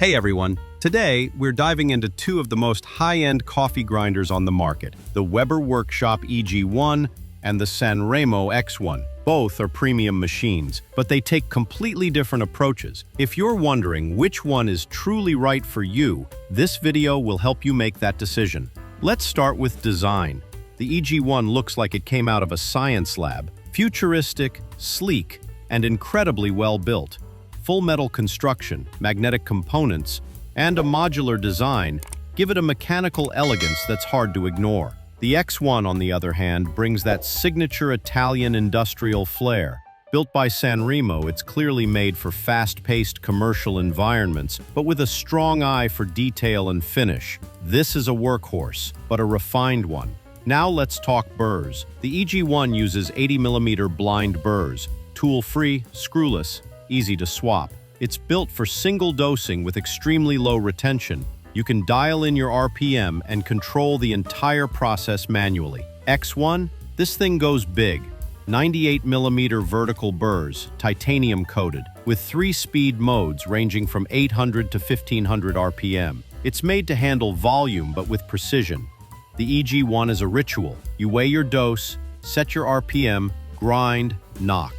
Hey everyone, today we're diving into two of the most high-end coffee grinders on the market, the Weber Workshop EG1 and the Sanremo X-One. Both are premium machines, but they take completely different approaches. If you're wondering which one is truly right for you, this video will help you make that decision. Let's start with design. The EG1 looks like it came out of a science lab, futuristic, sleek, and incredibly well built. Full metal construction, magnetic components, and a modular design give it a mechanical elegance that's hard to ignore. The X-One, on the other hand, brings that signature Italian industrial flair. Built by Sanremo, it's clearly made for fast-paced commercial environments, but with a strong eye for detail and finish. This is a workhorse, but a refined one. Now let's talk burrs. The EG1 uses 80mm blind burrs, tool-free, screwless, easy to swap. It's built for single dosing with extremely low retention. You can dial in your RPM and control the entire process manually. X-One, this thing goes big. 98mm vertical burrs, titanium coated, with 3 speed modes ranging from 800 to 1500 RPM. It's made to handle volume but with precision. The EG1 is a ritual. You weigh your dose, set your RPM, grind, knock.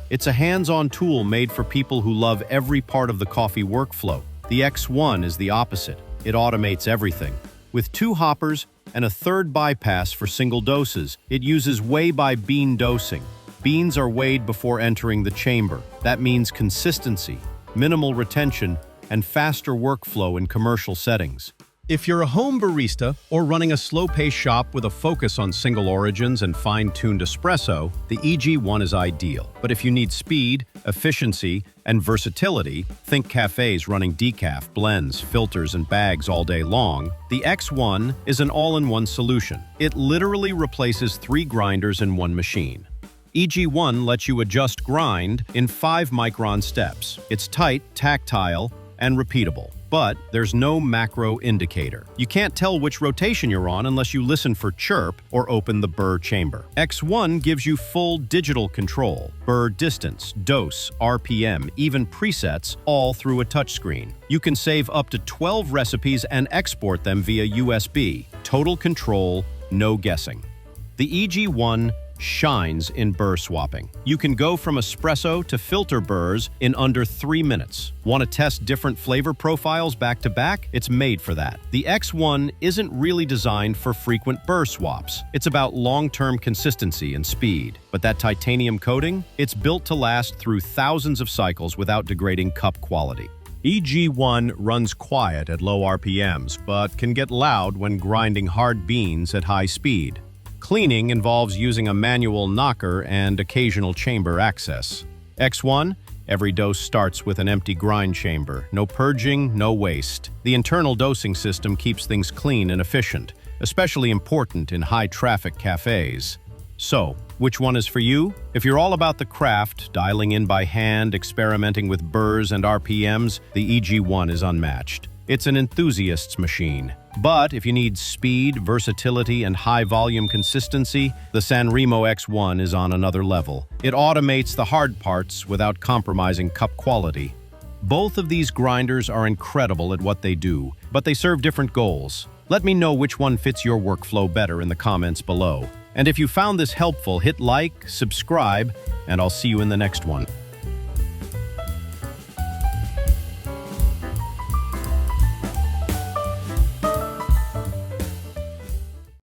It's a hands-on tool made for people who love every part of the coffee workflow. The X-One is the opposite. It automates everything. With 2 hoppers and a 3rd bypass for single doses, it uses weigh-by-bean dosing. Beans are weighed before entering the chamber. That means consistency, minimal retention, and faster workflow in commercial settings. If you're a home barista or running a slow-paced shop with a focus on single origins and fine-tuned espresso, the EG1 is ideal. But if you need speed, efficiency, and versatility, think cafes running decaf, blends, filters, and bags all day long, the X-One is an all-in-one solution. It literally replaces 3 grinders in one machine. EG1 lets you adjust grind in 5-micron steps. It's tight, tactile, and repeatable. But there's no macro indicator. You can't tell which rotation you're on unless you listen for chirp or open the Burr chamber. X-One gives you full digital control. Burr distance, dose, RPM, even presets, all through a touchscreen. You can save up to 12 recipes and export them via USB. Total control, no guessing. The EG1 shines in burr swapping. You can go from espresso to filter burrs in under 3 minutes. Want to test different flavor profiles back to back? It's made for that. The X-One isn't really designed for frequent burr swaps. It's about long-term consistency and speed. But that titanium coating? It's built to last through thousands of cycles without degrading cup quality. EG1 runs quiet at low RPMs, but can get loud when grinding hard beans at high speed. Cleaning involves using a manual knocker and occasional chamber access. X-One, every dose starts with an empty grind chamber. No purging, no waste. The internal dosing system keeps things clean and efficient, especially important in high-traffic cafes. So, which one is for you? If you're all about the craft, dialing in by hand, experimenting with burrs and RPMs, the EG1 is unmatched. It's an enthusiast's machine. But if you need speed, versatility, and high-volume consistency, the Sanremo X-One is on another level. It automates the hard parts without compromising cup quality. Both of these grinders are incredible at what they do, but they serve different goals. Let me know which one fits your workflow better in the comments below. And if you found this helpful, hit like, subscribe, and I'll see you in the next one.